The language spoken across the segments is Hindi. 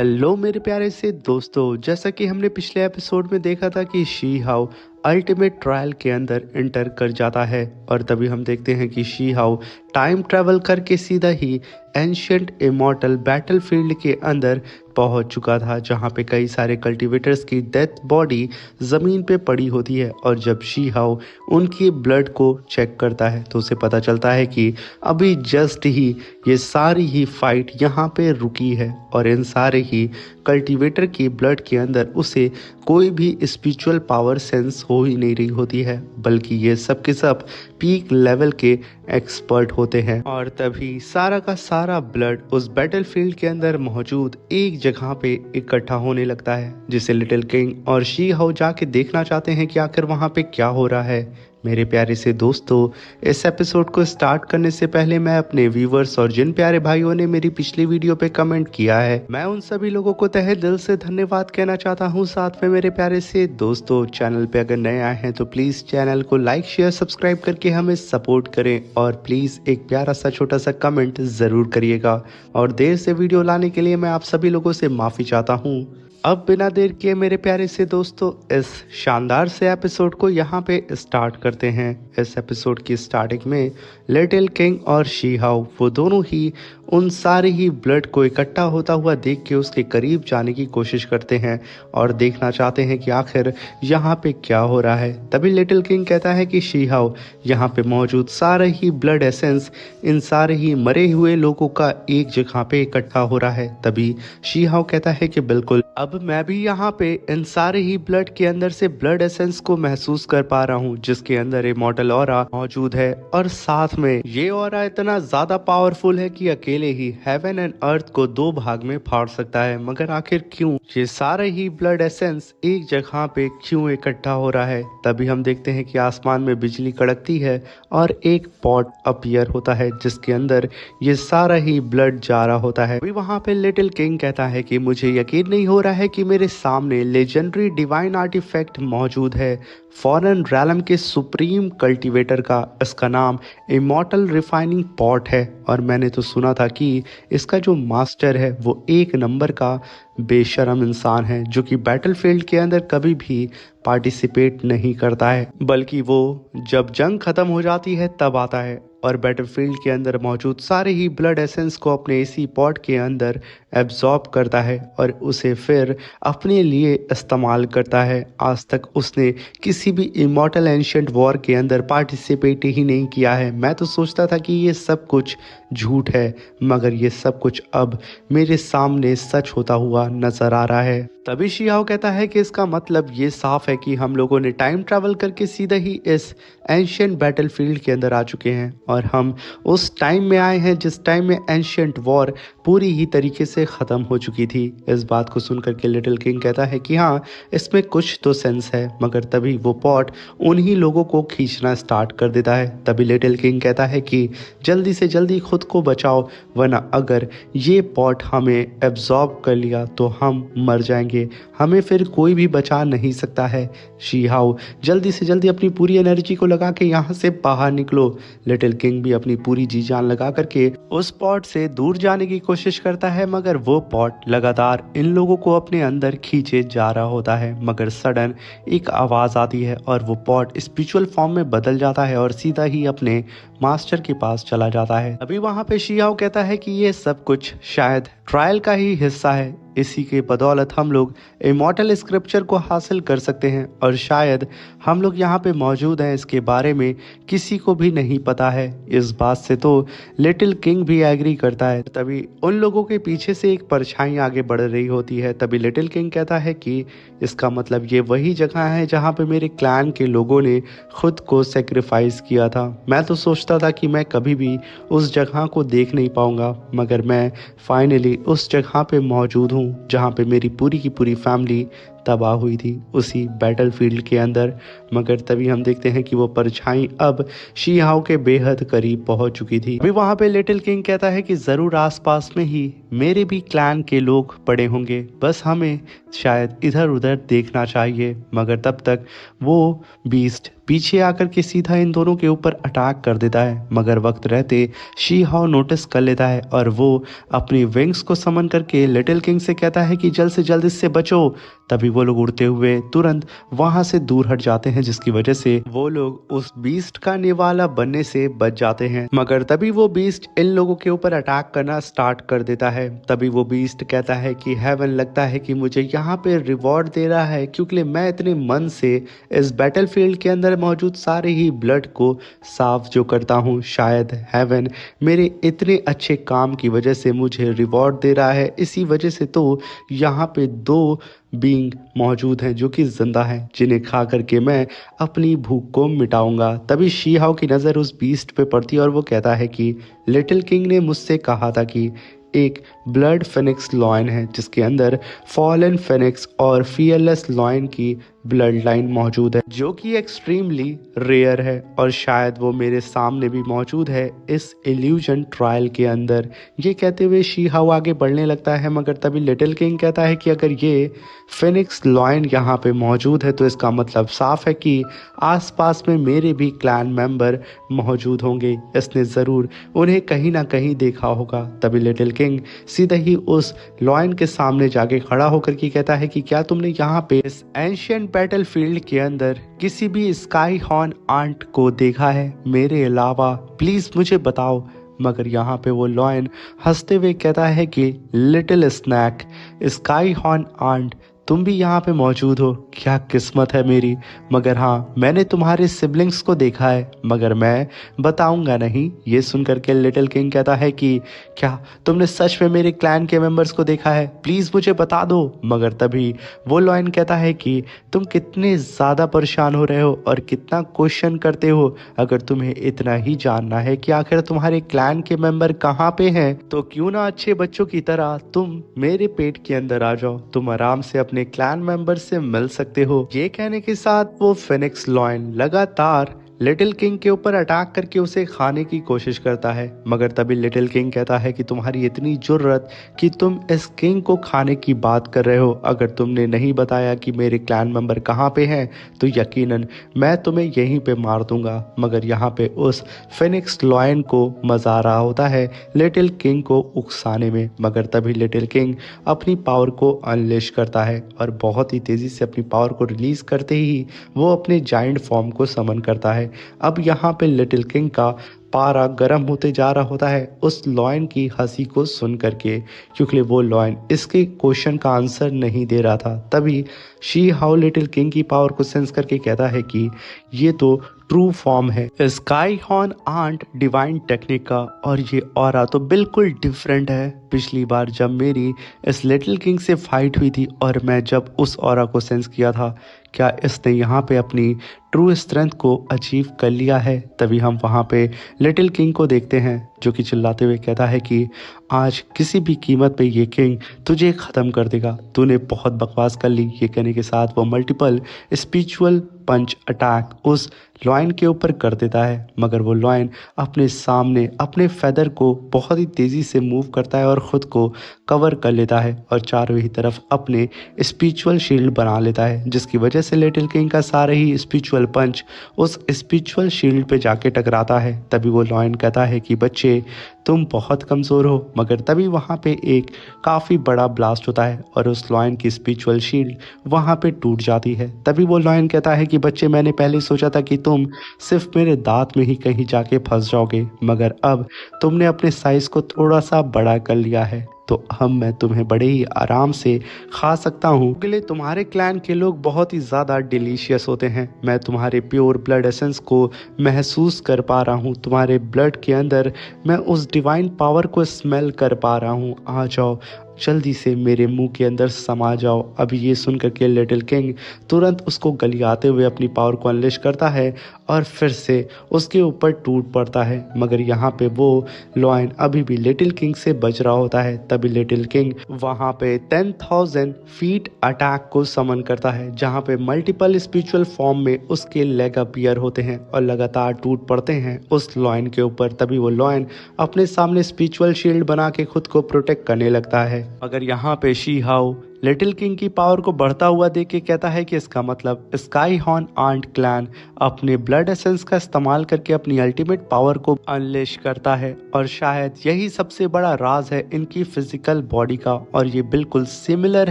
हेलो मेरे प्यारे से दोस्तों, जैसा कि हमने पिछले एपिसोड में देखा था कि शी हाउ अल्टीमेट ट्रायल के अंदर एंटर कर जाता है और तभी हम देखते हैं कि शी हाउ टाइम ट्रैवल करके सीधा ही एंशिएंट इमॉर्टल बैटलफील्ड के अंदर पहुंच चुका था, जहां पे कई सारे कल्टीवेटर्स की डेथ बॉडी ज़मीन पे पड़ी होती है। और जब शी हाउ उनकी ब्लड को चेक करता है तो उसे पता चलता है कि अभी जस्ट ही ये सारी ही फाइट यहाँ पे रुकी है और इन सारे ही कल्टीवेटर की ब्लड के अंदर उसे कोई भी स्पिरिचुअल पावर सेंस हो ही नहीं रही होती है, बल्कि ये सब के सब पीक लेवल के एक्सपर्ट होते हैं। और तभी सारा का सारा ब्लड उस बैटलफील्ड के अंदर मौजूद एक जगह पे इकट्ठा होने लगता है, जिसे लिटिल किंग और शी हाउ जाके देखना चाहते हैं कि आखिर वहां पे क्या हो रहा है। मेरे प्यारे से दोस्तों, इस एपिसोड को स्टार्ट करने से पहले मैं अपने व्यूवर्स और जिन प्यारे भाइयों ने मेरी पिछली वीडियो पे कमेंट किया है, मैं उन सभी लोगों को तहे दिल से धन्यवाद कहना चाहता हूं। साथ में मेरे प्यारे से दोस्तों, चैनल पे अगर नए आए हैं तो प्लीज चैनल को लाइक शेयर सब्सक्राइब करके हमें सपोर्ट करें और प्लीज एक प्यारा सा छोटा सा कमेंट जरूर करिएगा। और देर से वीडियो लाने के लिए मैं आप सभी लोगों से माफी चाहता हूँ। अब बिना देर किए मेरे प्यारे से दोस्तों, इस शानदार से एपिसोड को यहाँ पे स्टार्ट करते हैं। इस एपिसोड की स्टार्टिंग में लिटिल किंग और शी हाउ वो दोनों ही उन सारे ही ब्लड को इकट्ठा होता हुआ देख के उसके करीब जाने की कोशिश करते हैं और देखना चाहते हैं कि आखिर यहाँ पे क्या हो रहा है। तभी लिटिल किंग कहता है कि शी हाउ यहाँ पे मौजूद सारे ही ब्लड एसेंस इन सारे ही मरे हुए लोगों का एक जगह पे इकट्ठा हो रहा है। तभी शी हाउ कहता है कि बिल्कुल, अब मैं भी यहाँ पे इन सारे ही ब्लड के अंदर से ब्लड एसेंस को महसूस कर पा रहा हूँ, जिसके अंदर इमॉर्टल ऑरा मौजूद है और साथ में ये ऑरा इतना ज्यादा पावरफुल है कि अकेले ही हेवन एंड अर्थ को दो भाग में फाड़ सकता है। मगर आखिर क्यों ये सारे ही ब्लड एसेंस एक जगह पे क्यों इकट्ठा हो रहा है। तभी हम देखते हैं कि आसमान में बिजली कड़कती है और एक पॉट अपीयर होता है जिसके अंदर ये सारा ही ब्लड जा रहा होता है। अभी वहां पे लिटिल किंग कहता है कि मुझे यकीन नहीं हो रहा है कि मेरे सामने लेजेंडरी डिवाइन आर्टिफैक्ट मौजूद है, फॉरेन रैलम के सुप्रीम कल्टीवेटर का। इसका नाम इमॉर्टल रिफाइनिंग पॉट है और मैंने तो सुना था कि इसका जो मास्टर है वो एक नंबर का बेशरम इंसान है, जो कि बैटलफील्ड के अंदर कभी भी पार्टिसिपेट नहीं करता है, बल्कि वो जब जंग खत्म हो जाती है तब आता है और बैटलफील्ड के अंदर मौजूद सारे ही ब्लड एसेंस को अपने इसी पॉट के अंदर एब्जॉर्ब करता है और उसे फिर अपने लिए इस्तेमाल करता है। आज तक उसने किसी भी इमॉर्टल एंशिएंट वॉर के अंदर पार्टिसिपेट ही नहीं किया है। मैं तो सोचता था कि ये सब कुछ झूठ है, मगर ये सब कुछ अब मेरे सामने सच होता हुआ नजर आ रहा है। तभी शी हाउ कहता है कि इसका मतलब ये साफ है कि हम लोगों ने टाइम ट्रैवल करके सीधा ही इस एंशिएंट बैटलफील्ड के अंदर आ चुके हैं और हम उस टाइम में आए हैं जिस टाइम में एंशिएंट वॉर पूरी ही तरीके से ख़त्म हो चुकी थी। इस बात को सुनकर के लिटिल किंग कहता है कि हाँ, इसमें कुछ तो सेंस है। मगर तभी वो पॉट उन्हीं लोगों को खींचना स्टार्ट कर देता है। तभी लिटिल किंग कहता है कि जल्दी से जल्दी खुद को बचाओ, वरना अगर ये पॉट हमें एब्जॉर्ब कर लिया तो हम मर जाएंगे, हमें फिर कोई भी बचा नहीं सकता है। शी हाउ जल्दी से जल्दी अपनी पूरी एनर्जी को लगा के यहाँ से बाहर निकलो। लिटिल किंग भी अपनी पूरी जी जान लगा करके उस पॉट से दूर जाने की कोशिश करता है, मगर वो पॉट लगातार इन लोगों को अपने अंदर खींचे जा रहा होता है। मगर सडन एक आवाज आती है और वो पॉट स्पिरिचुअल फॉर्म में बदल जाता है और सीधा ही अपने मास्टर के पास चला जाता है। अभी वहां पे शी हाउ कहता है कि ये सब कुछ शायद ट्रायल का ही हिस्सा है, इसी के बदौलत हम लोग इमॉर्टल स्क्रिप्चर को हासिल कर सकते हैं और शायद हम लोग यहाँ पे मौजूद हैं इसके बारे में किसी को भी नहीं पता है। इस बात से तो लिटिल किंग भी एग्री करता है। तभी उन लोगों के पीछे से एक परछाई आगे बढ़ रही होती है। तभी लिटिल किंग कहता है कि इसका मतलब ये वही जगह है जहाँ पे मेरे क्लैन के लोगों ने खुद को सेक्रीफाइस किया था। मैं तो सोचता था कि मैं कभी भी उस जगह को देख नहीं पाऊंगा, मगर मैं फाइनली उस जगह पे मौजूद हूँ जहाँ पे मेरी पूरी की पूरी फैमिली तबाह हुई थी, उसी बैटलफील्ड के अंदर। मगर तभी हम देखते हैं कि वो परछाई अब शी हाउ के बेहद करीब पहुंच चुकी थी। अभी वहां पे लिटिल किंग कहता है कि जरूर आसपास में ही मेरे भी क्लैन के लोग पड़े होंगे, बस हमें शायद इधर उधर देखना चाहिए। मगर तब तक वो बीस्ट पीछे आकर के सीधा इन दोनों के ऊपर अटैक कर देता है, मगर वक्त रहते शी हाओ नोटिस कर लेता है और वो अपनी विंग्स को समन करके लिटिल किंग से कहता है कि जल्द से जल्द इससे बचो। तभी वो लोग उड़ते हुए तुरंत वहां से दूर हट जाते हैं, जिसकी वजह से वो लोग उस बीस्ट का निवाला बनने से बच जाते हैं। मगर तभी वो बीस्ट इन लोगों के ऊपर अटैक करना स्टार्ट कर देता है। तभी वो बीस्ट कहता है कि हेवन लगता है कि मुझे यहाँ पे रिवॉर्ड दे रहा है, क्योंकि मैं इतने मन से इस बैटलफील्ड के अंदर मौजूद सारे ही ब्लड को साफ जो करता हूँ, शायद हेवन मेरे इतने अच्छे काम की वजह से मुझे रिवॉर्ड दे रहा है। इसी वजह से तो यहाँ पे दो बीइंग मौजूद हैं जो कि जिंदा हैं, जिन्हें खा करके मैं अपनी भूख को मिटाऊंगा। तभी शी हाओ की नज़र उस बीस्ट पे पड़ती है और वो कहता है कि लिटिल किंग ने मुझसे कहा था कि एक ब्लड फिनिक्स लॉयन है जिसके अंदर फॉलन फिनिक्स और फियरलेस लॉयन की ब्लड लाइन मौजूद है, जो कि एक्सट्रीमली रेयर है और शायद वो मेरे सामने भी मौजूद है इस इल्यूजन ट्रायल के अंदर। ये कहते हुए शी हाओ आगे बढ़ने लगता है, मगर तभी लिटिल किंग कहता है कि अगर ये फिनिक्स लॉयन यहाँ पे मौजूद है तो इसका मतलब साफ है कि आसपास में मेरे भी क्लैन मेंबर मौजूद होंगे। इसने ज़रूर उन्हें कहीं ना कहीं देखा होगा। तभी लिटिल किंग सीधा ही उस लॉयन के सामने जाके खड़ा होकर के कहता है कि क्या तुमने यहाँ पे इस एंशियंट बैटलफील्ड के अंदर किसी भी स्काई हॉर्न आंट को देखा है मेरे अलावा? प्लीज मुझे बताओ। मगर यहाँ पे वो लॉयन हंसते हुए कहता है कि Little Snake, Sky Horn Ant तुम भी यहाँ पे मौजूद हो, क्या किस्मत है मेरी। मगर हाँ, मैंने तुम्हारे सिबलिंग्स को देखा है, मगर मैं बताऊंगा नहीं। ये सुनकर के लिटिल किंग कहता है कि क्या तुमने सच में मेरे क्लैन के मेंबर्स को देखा है? प्लीज़ मुझे बता दो। मगर तभी वो लॉयन कहता है कि तुम कितने ज़्यादा परेशान हो रहे हो और कितना क्वेश्चन करते हो। अगर तुम्हें इतना ही जानना है कि आखिर तुम्हारे क्लैन के मेंबर कहाँ पे हैं, तो क्यों ना अच्छे बच्चों की तरह तुम मेरे पेट के अंदर आ जाओ, तुम आराम से अपने क्लैन मेंबर से मिल सकते हो। ये कहने के साथ वो फिनिक्स लॉयन लगातार लिटिल किंग के ऊपर अटैक करके उसे खाने की कोशिश करता है। मगर तभी लिटिल किंग कहता है कि तुम्हारी इतनी जुर्रत कि तुम इस किंग को खाने की बात कर रहे हो। अगर तुमने नहीं बताया कि मेरे क्लैन मेंबर कहाँ पे हैं तो यकीनन मैं तुम्हें यहीं पे मार दूंगा। मगर यहाँ पे उस फिनिक्स लॉयन को मजा आ रहा होता है लिटिल किंग को उकसाने में। मगर तभी लिटिल किंग अपनी पावर को अनलेश करता है और बहुत ही तेजी से अपनी पावर को रिलीज करते ही वो अपने जायंट फॉर्म को समन करता है। अब यहाँ पे लिटिल किंग का पारा गर्म होते जा रहा होता है उस लॉयन की हंसी को सुन करके, क्योंकि वो लॉयन इसके क्वेश्चन का आंसर नहीं दे रहा था। तभी शी हाउ लिटिल किंग की पावर को सेंस करके कहता है कि ये तो ट्रू फॉर्म है Sky Horn Ant divine technique का, और ये ऑरा तो बिल्कुल डिफरेंट है। पिछली बार जब मेरी इस लिटिल किंग से फाइट हुई थी और मैं जब उस ऑरा को सेंस किया था, क्या इसने यहाँ पे अपनी ट्रू स्ट्रेंथ को अचीव कर लिया है? तभी हम वहाँ पे लिटिल किंग को देखते हैं जो कि चिल्लाते हुए कहता है कि आज किसी भी कीमत पे ये किंग तुझे ख़त्म कर देगा, तूने बहुत बकवास कर ली। ये कहने के साथ वो मल्टीपल स्पिरिचुअल पंच अटैक उस लॉयन के ऊपर कर देता है। मगर वो लॉयन अपने सामने अपने फेदर को बहुत ही तेज़ी से मूव करता है और ख़ुद को कवर कर लेता है और चारों ही तरफ अपने स्पिरिचुअल शील्ड बना लेता है, जिसकी वजह से लिटिल किंग का सारा ही स्पिरिचुअल पंच उस स्पिरिचुअल शील्ड पे जाके टकराता है। तभी वो लॉयन कहता है कि बच्चे तुम बहुत कमज़ोर हो। मगर तभी वहाँ पे एक काफ़ी बड़ा ब्लास्ट होता है और उस लॉयन की स्पिरिचुअल शील्ड वहाँ पे टूट जाती है। तभी वो लॉयन कहता है कि बच्चे मैंने पहले सोचा था कि तुम सिर्फ मेरे दांत में ही कहीं जाके फंस जाओगे, मगर अब तुमने अपने साइज को थोड़ा सा बड़ा कर लिया है, तो अब मैं तुम्हें बड़े ही आराम से खा सकता हूँ। क्योंकि तुम्हारे क्लैन के लोग बहुत ही ज़्यादा डिलीशियस होते हैं। मैं तुम्हारे प्योर ब्लड एसेंस को महसूस कर पा रहा हूँ, तुम्हारे ब्लड के अंदर मैं उस डिवाइन पावर को स्मेल कर पा रहा हूँ। आ जाओ जल्दी से मेरे मुंह के अंदर समा जाओ। अभी ये सुन करके लिटिल किंग तुरंत उसको गलियाते हुए अपनी पावर को अनलेश करता है और फिर से उसके ऊपर टूट पड़ता है। मगर यहाँ पे वो लॉयन अभी भी लिटिल किंग से बच रहा होता है। तभी लिटिल किंग वहाँ पे 10,000 फीट अटैक को समन करता है, जहाँ पे मल्टीपल स्पिरिचुअल फॉर्म में उसके लेग अपीयर होते हैं और लगातार टूट पड़ते हैं उस लॉयन के ऊपर। तभी वो लॉयन अपने सामने स्पिरिचुअल शील्ड बना के खुद को प्रोटेक्ट करने लगता है। मगर यहाँ पे शी हाउ लिटिल किंग की पावर को बढ़ता हुआ देख के कहता है कि इसका मतलब स्काई हॉर्न आंट क्लैन अपने ब्लड एसेंस का इस्तेमाल करके अपनी अल्टीमेट पावर को अनलेश करता है और शायद यही सबसे बड़ा राज है इनकी फिजिकल बॉडी का। और ये बिल्कुल सिमिलर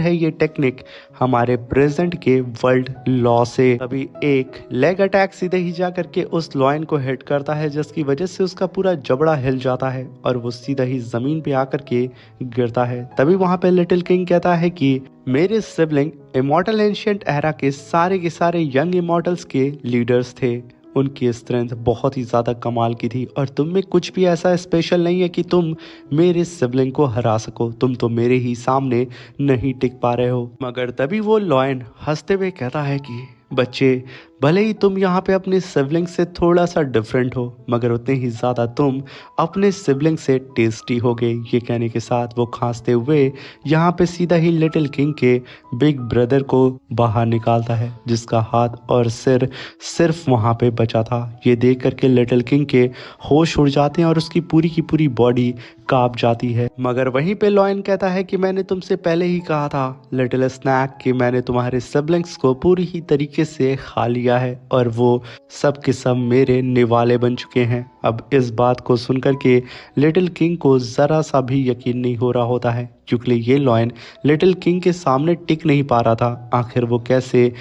है ये टेक्निक हमारे प्रेजेंट के वर्ल्ड लॉ से। तभी एक लेग अटैक सीधे ही जा करके उस लॉयन को हिट करता है, जिसकी वजह से उसका पूरा जबड़ा हिल जाता है और वो सीधा ही जमीन पे आकर के गिरता है। तभी वहां पे लिटिल किंग कहता है कि मेरे सिबलिंग इमॉर्टल एंशिएंट एरा के सारे यंग इमॉर्टल्स के लीडर्स थे। उनकी स्ट्रेंथ बहुत ही ज़्यादा कमाल की थी और तुम में कुछ भी ऐसा स्पेशल नहीं है कि तुम मेरे सिबलिंग को हरा सको। तुम तो मेरे ही सामने नहीं टिक पा रहे हो। मगर तभी वो लॉयन हंसते हुए कहता है कि बच्चे, भले ही तुम यहाँ पे अपने सिबलिंग से थोड़ा सा डिफरेंट हो, मगर उतने ही ज़्यादा तुम अपने सिबलिंग से टेस्टी होगे। ये कहने के साथ वो खांसते हुए यहाँ पे सीधा ही लिटिल किंग के बिग ब्रदर को बाहर निकालता है, जिसका हाथ और सिर सिर्फ वहाँ पे बचा था। ये देख करके लिटिल किंग के होश उड़ जाते हैं और उसकी पूरी की पूरी बॉडी कांप जाती है। मगर वहीं पे लॉयन कहता है कि मैंने तुमसे पहले ही कहा था लिटिल स्नैक कि मैंने तुम्हारे सिबलिंग्स को पूरी ही तरीके से खा लिया है और वो सब के सब मेरे निवाले बन चुके हैं। अब इस बात को सुनकर के लिटिल किंग को जरा सा भी यकीन नहीं हो रहा होता है, क्योंकि ये लॉयन लिटिल किंग के सामने टिक नहीं पा रहा था। आखिर वो कैसे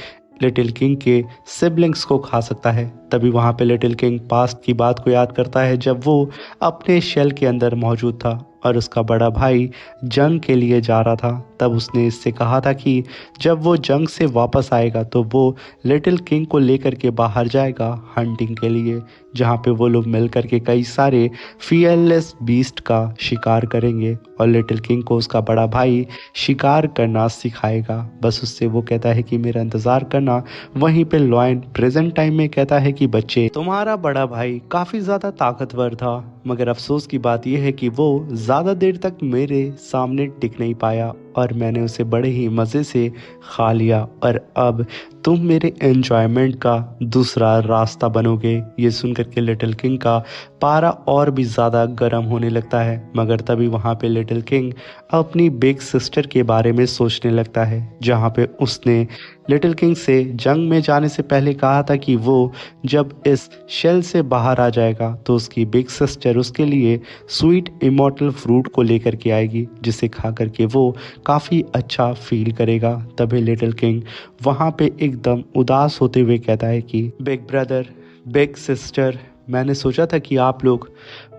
लिटिल किंग के सिबलिंग्स को खा सकता है। तभी वहाँ पे लिटिल किंग पास्ट की बात को याद करता है, जब वो अपने शेल के अंदर मौजूद था और उसका बड़ा भाई जंग के लिए जा रहा था। तब उसने इससे कहा था कि जब वो जंग से वापस आएगा तो वो लिटिल किंग को लेकर के बाहर जाएगा हंटिंग के लिए, जहाँ पे वो लोग मिल करके कई सारे फियरलेस बीस्ट का शिकार करेंगे और लिटिल किंग को उसका बड़ा भाई शिकार करना सिखाएगा। बस उससे वो कहता है कि मेरा इंतज़ार करना। वहीं पे लॉयन प्रेजेंट टाइम में कहता है कि बच्चे, तुम्हारा बड़ा भाई काफ़ी ज़्यादा ताकतवर था, मगर अफसोस की बात यह है कि वो ज़्यादा देर तक मेरे सामने टिक नहीं पाया और मैंने उसे बड़े ही मज़े से खा लिया और अब तुम मेरे एंजॉयमेंट का दूसरा रास्ता बनोगे। ये सुनकर के लिटिल किंग का पारा और भी ज़्यादा गर्म होने लगता है। मगर तभी वहाँ पे लिटिल किंग अपनी बिग सिस्टर के बारे में सोचने लगता है, जहाँ पे उसने लिटिल किंग से जंग में जाने से पहले कहा था कि वो जब इस शेल से बाहर आ जाएगा तो उसकी बिग सिस्टर उसके लिए स्वीट इमॉर्टल फ्रूट को लेकर के आएगी, जिसे खा करके वो काफ़ी अच्छा फील करेगा। तभी लिटिल किंग वहाँ पे एकदम उदास होते हुए कहता है कि बिग ब्रदर, बिग सिस्टर, मैंने सोचा था कि आप लोग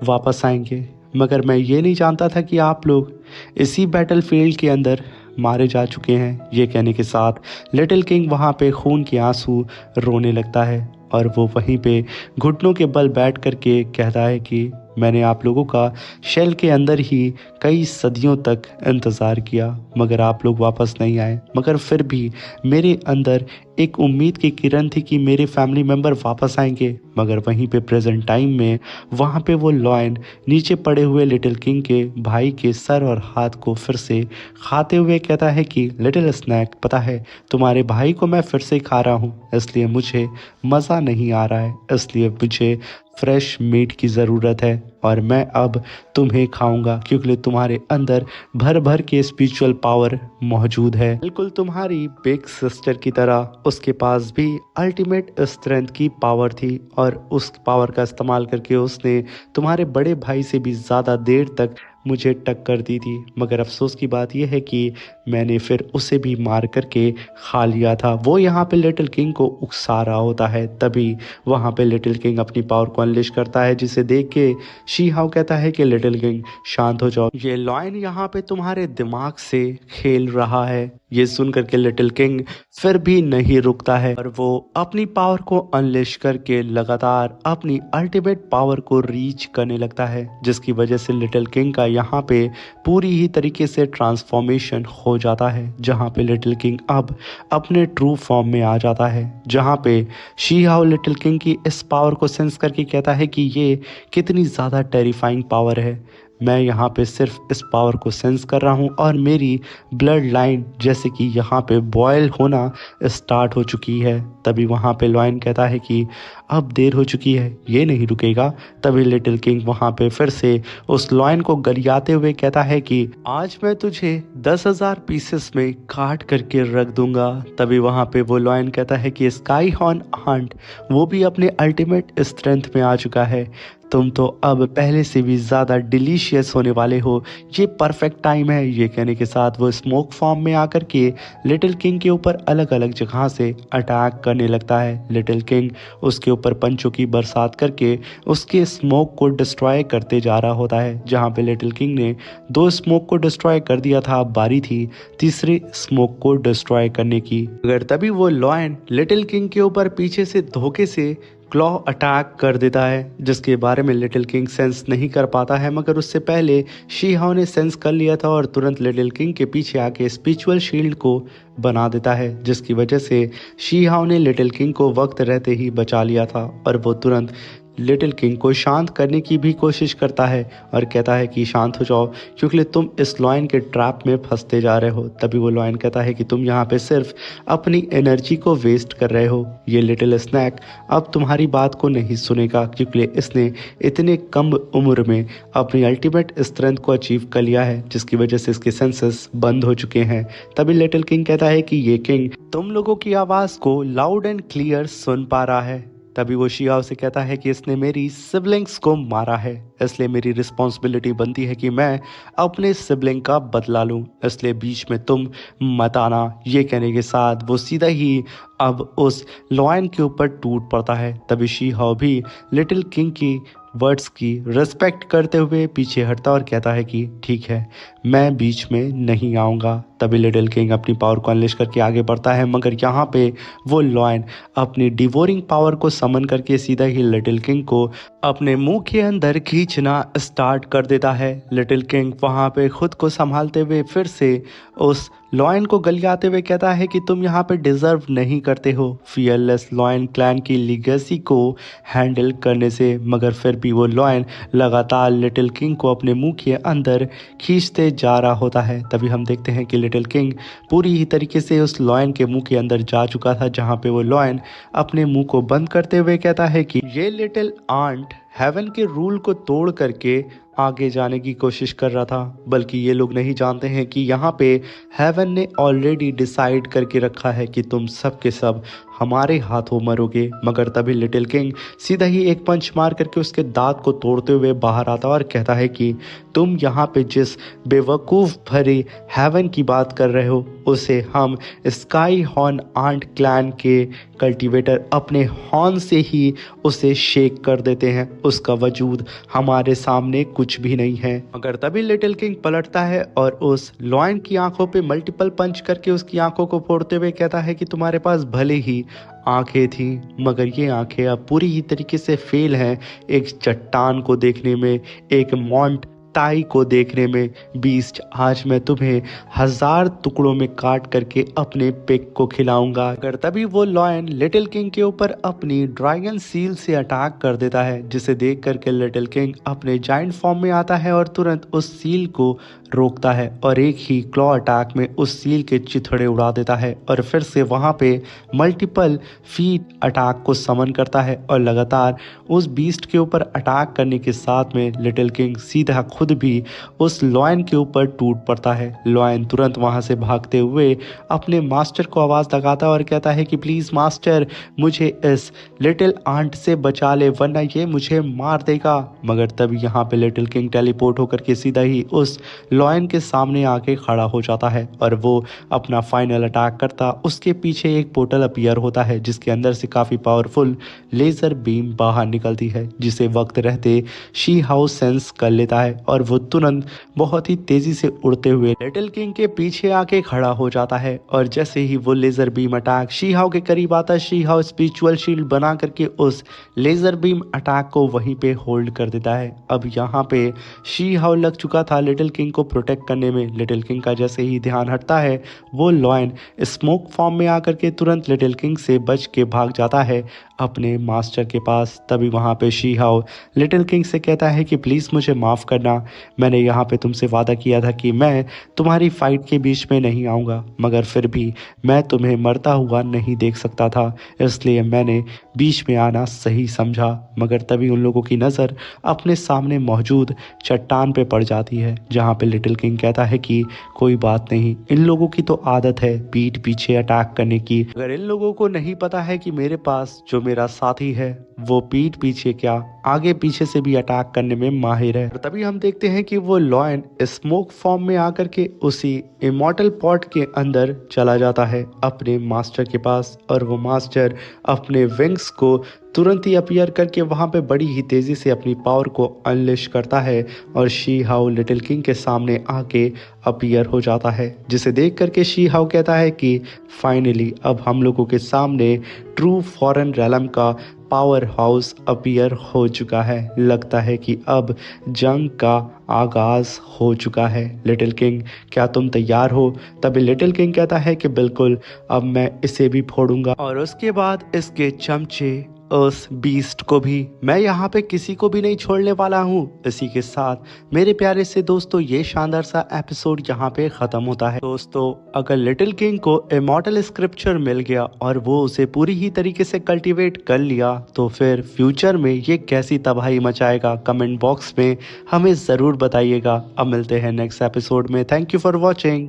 वापस आएंगे, मगर मैं ये नहीं जानता था कि आप लोग इसी बैटलफील्ड के अंदर मारे जा चुके हैं। ये कहने के साथ लिटिल किंग वहाँ पे खून के आंसू रोने लगता है और वो वहीं पे घुटनों के बल बैठ करके कहता है कि मैंने आप लोगों का शेल के अंदर ही कई सदियों तक इंतज़ार किया, मगर आप लोग वापस नहीं आए। मगर फिर भी मेरे अंदर एक उम्मीद की किरण थी कि मेरे फैमिली मेम्बर वापस आएंगे। मगर वहीं पे प्रेजेंट टाइम में वहाँ पे वो लॉयन नीचे पड़े हुए लिटिल किंग के भाई के सर और हाथ को फिर से खाते हुए कहता है कि लिटिल स्नैक, पता है तुम्हारे भाई को मैं फिर से खा रहा हूँ, इसलिए मुझे मज़ा नहीं आ रहा है, इसलिए मुझे फ्रेश मीट की ज़रूरत है और मैं अब तुम्हें खाऊंगा, क्योंकि तुम्हारे अंदर भर भर के स्पिरिचुअल पावर मौजूद है, बिल्कुल तुम्हारी बिग सिस्टर की तरह। उसके पास भी अल्टीमेट स्ट्रेंथ की पावर थी और उस पावर का इस्तेमाल करके उसने तुम्हारे बड़े भाई से भी ज़्यादा देर तक मुझे टक्कर दी थी। मगर अफसोस की बात यह है कि मैंने फिर उसे भी मार करके खा लिया था। वो यहाँ पे लिटिल किंग को उकसा रहा होता है। तभी वहाँ पे लिटिल किंग अपनी पावर को अनलिश करता है, जिसे देख के शी हाउ कहता है कि लिटिल किंग शांत हो जाओ, ये लॉयन यहाँ पे तुम्हारे दिमाग से खेल रहा है। ये सुन करके लिटिल किंग फिर भी नहीं रुकता है और वो अपनी पावर को अनलिश करके लगातार अपनी अल्टीमेट पावर को रीच करने लगता है, जिसकी वजह से लिटिल किंग का यहाँ पे पूरी ही तरीके से ट्रांसफॉर्मेशन हो जाता है, जहाँ पे लिटिल किंग अब अपने ट्रू फॉर्म में आ जाता है। जहाँ पे शी हाउ लिटिल किंग की इस पावर को सेंस करके कहता है कि ये कितनी ज़्यादा टेरिफाइंग पावर है। मैं यहाँ पे सिर्फ इस पावर को सेंस कर रहा हूँ और मेरी ब्लड लाइन जैसे कि यहाँ पे बॉयल होना स्टार्ट हो चुकी है। तभी वहाँ पे लॉयन कहता है कि अब देर हो चुकी है, ये नहीं रुकेगा। तभी लिटिल किंग वहां पे फिर से उस लॉयन को गरियाते हुए कहता है कि आज मैं तुझे 10,000 पीसेस में काट करके रख दूंगा। तभी वहां पे वो लॉयन कहता है कि स्काई हॉर्न आंट वो भी अपने अल्टीमेट स्ट्रेंथ में आ चुका है। तुम तो अब पहले से भी ज़्यादा डिलीशियस होने वाले हो, ये परफेक्ट टाइम है। ये कहने के साथ वो स्मोक फॉर्म में आकर के लिटिल किंग के ऊपर अलग अलग जगह से अटैक करने लगता है। लिटिल किंग उसके ऊपर पंचों की बरसात करके उसके स्मोक को डिस्ट्रॉय करते जा रहा होता है। जहाँ पे लिटिल किंग ने 2 स्मोक को डिस्ट्रॉय कर दिया था, अब बारी थी तीसरे स्मोक को डिस्ट्रॉय करने की। अगर तभी वो लॉयन लिटिल किंग के ऊपर पीछे से धोखे से क्लॉ अटैक कर देता है, जिसके बारे में लिटिल किंग सेंस नहीं कर पाता है। मगर उससे पहले शी हाउ ने सेंस कर लिया था और तुरंत लिटिल किंग के पीछे आके स्पिरिचुअल शील्ड को बना देता है, जिसकी वजह से शी हाउ ने लिटिल किंग को वक्त रहते ही बचा लिया था। और वो तुरंत लिटिल किंग को शांत करने की भी कोशिश करता है और कहता है कि शांत हो जाओ, क्योंकि तुम इस लॉयन के ट्रैप में फंसते जा रहे हो। तभी वो लॉयन कहता है कि तुम यहाँ पे सिर्फ अपनी एनर्जी को वेस्ट कर रहे हो। ये लिटिल स्नैक अब तुम्हारी बात को नहीं सुनेगा, क्योंकि इसने इतने कम उम्र में अपनी अल्टीमेट स्ट्रेंथ को अचीव कर लिया है, जिसकी वजह से इसके सेंसेस बंद हो चुके हैं। तभी लिटिल किंग कहता है कि ये किंग तुम लोगों की आवाज़ को लाउड एंड क्लियर सुन पा रहा है। तभी वो शियाओ से कहता है कि इसने मेरी सिबलिंग्स को मारा है, इसलिए मेरी रिस्पॉन्सिबिलिटी बनती है कि मैं अपने सिबलिंग का बदला लूं, इसलिए बीच में तुम मत आना। ये कहने के साथ वो सीधा ही अब उस लॉयन के ऊपर टूट पड़ता है। तभी शियाओ भी लिटिल किंग की वर्ड्स की रिस्पेक्ट करते हुए पीछे हटता और कहता है कि ठीक है, मैं बीच में नहीं आऊँगा। तभी लिटिल किंग अपनी पावर को अनलिश करके आगे बढ़ता है, मगर यहाँ पे वो लॉयन अपनी डिवोरिंग पावर को समन करके सीधा ही लिटिल किंग को अपने मुंह के अंदर खींचना स्टार्ट कर देता है। लिटिल किंग वहाँ पे खुद को संभालते हुए फिर से उस लॉयन को गलियाते हुए कहता है कि तुम यहाँ पे डिजर्व नहीं करते हो फियरलेस लॉयन क्लैन की लीगेसी को हैंडल करने से। मगर फिर भी वो लॉयन लगातार लिटिल किंग को अपने मुंह के अंदर खींचते जा रहा होता है। तभी हम देखते हैं कि लिटिल किंग पूरी ही तरीके से उस लॉयन के मुंह के अंदर जा चुका था, जहाँ पे वो लॉयन अपने मुंह को बंद करते हुए कहता है कि ये लिटिल आंट हेवन के रूल को तोड़ करके आगे जाने की कोशिश कर रहा था, बल्कि ये लोग नहीं जानते हैं कि यहाँ पे हेवन ने ऑलरेडी डिसाइड करके रखा है कि तुम सब के सब हमारे हाथों मरोगे। मगर तभी लिटिल किंग सीधा ही एक पंच मार करके उसके दांत को तोड़ते हुए बाहर आता और कहता है कि तुम यहाँ पे जिस बेवकूफ़ भरे हेवन की बात कर रहे हो, उसे हम स्काई हॉर्न आंट क्लैन के कल्टीवेटर अपने हॉर्न से ही उसे शेक कर देते हैं। उसका वजूद हमारे सामने कुछ भी नहीं है। मगर तभी लिटिल किंग पलटता है और उस लॉयन की आंखों पे मल्टीपल पंच करके उसकी आंखों को फोड़ते हुए कहता है कि तुम्हारे पास भले ही आंखें थी, मगर ये आंखें अब पूरी ही तरीके से फेल हैं एक चट्टान को देखने में, एक मॉन्ट ताई को देखने में। बीस्ट, आज मैं तुम्हें 1000 टुकड़ों में काट करके अपने पेक को खिलाऊंगा। अगर तभी वो लॉयन लिटिल किंग के ऊपर अपनी ड्रैगन सील से अटैक कर देता है, जिसे देख करके लिटिल किंग अपने जाइंट फॉर्म में आता है और तुरंत उस सील को रोकता है और एक ही क्लॉ अटैक में उस सील के चिथड़े उड़ा देता है और फिर से वहां पे मल्टीपल फीट अटैक को समन करता है और लगातार उस बीस्ट के ऊपर अटैक करने के साथ में लिटिल किंग सीधा खुद भी उस लॉयन के ऊपर टूट पड़ता है। लॉयन तुरंत वहां से भागते हुए अपने मास्टर को आवाज़ लगाता है और कहता है कि प्लीज़ मास्टर, मुझे इस लिटिल आंट से बचा ले, वरना ये मुझे मार देगा। मगर तब यहाँ पे लिटिल किंग टेलीपोर्ट होकर के सीधा ही उस लॉयन के सामने आके खड़ा हो जाता है और वो अपना फाइनल अटैक करता। उसके पीछे एक पोर्टल अपीयर होता है, जिसके अंदर से काफ़ी पावरफुल लेज़र बीम बाहर निकलती है, जिसे वक्त रहते शी हाउस सेंस कर लेता है और वो तुरंत बहुत ही तेजी से उड़ते हुए लिटिल किंग के पीछे आके खड़ा हो जाता है। और जैसे ही वो laser beam attack Shi Hao के करीब आता है, शी हाउ स्पिरिचुअल शील्ड बना करके उस लेजर बीम अटैक को वहीं पे होल्ड कर देता है। अब यहाँ पे शी हाउ लग चुका था लिटिल किंग को प्रोटेक्ट करने में। लिटिल किंग का जैसे ही ध्यान हटता है, वो लॉयन स्मोक फॉर्म में आकर के तुरंत लिटिल किंग से बच के भाग जाता है अपने मास्टर के पास। तभी वहाँ पे शी हाउ लिटिल किंग से कहता है कि प्लीज़ मुझे माफ़ करना, ना, मैंने यहाँ पे तुमसे वादा किया था कि मैं तुम्हारी फाइट के बीच में नहीं आऊँगा, मगर फिर भी मैं तुम्हें मरता हुआ नहीं देख सकता था, इसलिए मैंने बीच में आना सही समझा। मगर तभी उन लोगों की नज़र अपने सामने मौजूद चट्टान पे पड़ जाती है, जहाँ पे लिटिल किंग कहता है कि कोई बात नहीं, इन लोगों की तो आदत है पीठ पीछे अटैक करने की, अगर इन लोगों को नहीं पता है कि मेरे पास जो मेरा साथी है वो पीठ पीछे क्या आगे पीछे से भी अटैक करने में माहिर है। और तभी हम देखते हैं कि वो लॉयन स्मोक फॉर्म में आकर के उसी इमॉर्टल पॉट के अंदर चला जाता है अपने मास्टर के पास, और वो मास्टर अपने विंग्स को तुरंत ही अपीयर करके वहां पे बड़ी ही तेजी से अपनी पावर को अनलिश करता है, और शी हाउ लिटिल किंग के सामने आके अपीयर हो जाता है, जिसे देख करके शी हाउ कहता है कि फाइनली अब हम लोगों के सामने ट्रू फॉरेन रेलम का पावर हाउस अपीयर हो चुका है। लगता है कि अब जंग का आगाज हो चुका है। लिटिल किंग, क्या तुम तैयार हो? तभी लिटिल किंग कहता है कि बिल्कुल, अब मैं इसे भी फोड़ूंगा, और उसके बाद इसके चमचे उस बीस्ट को भी, मैं यहाँ पे किसी को भी नहीं छोड़ने वाला हूँ। इसी के साथ मेरे प्यारे से दोस्तों ये शानदार सा एपिसोड यहाँ पे खत्म होता है। दोस्तों, अगर लिटिल किंग को इमॉर्टल स्क्रिप्चर मिल गया और वो उसे पूरी ही तरीके से कल्टीवेट कर लिया, तो फिर फ्यूचर में ये कैसी तबाही मचाएगा, कमेंट बॉक्स में हमें ज़रूर बताइएगा। अब मिलते हैं नेक्स्ट एपिसोड में। Thank you for watching.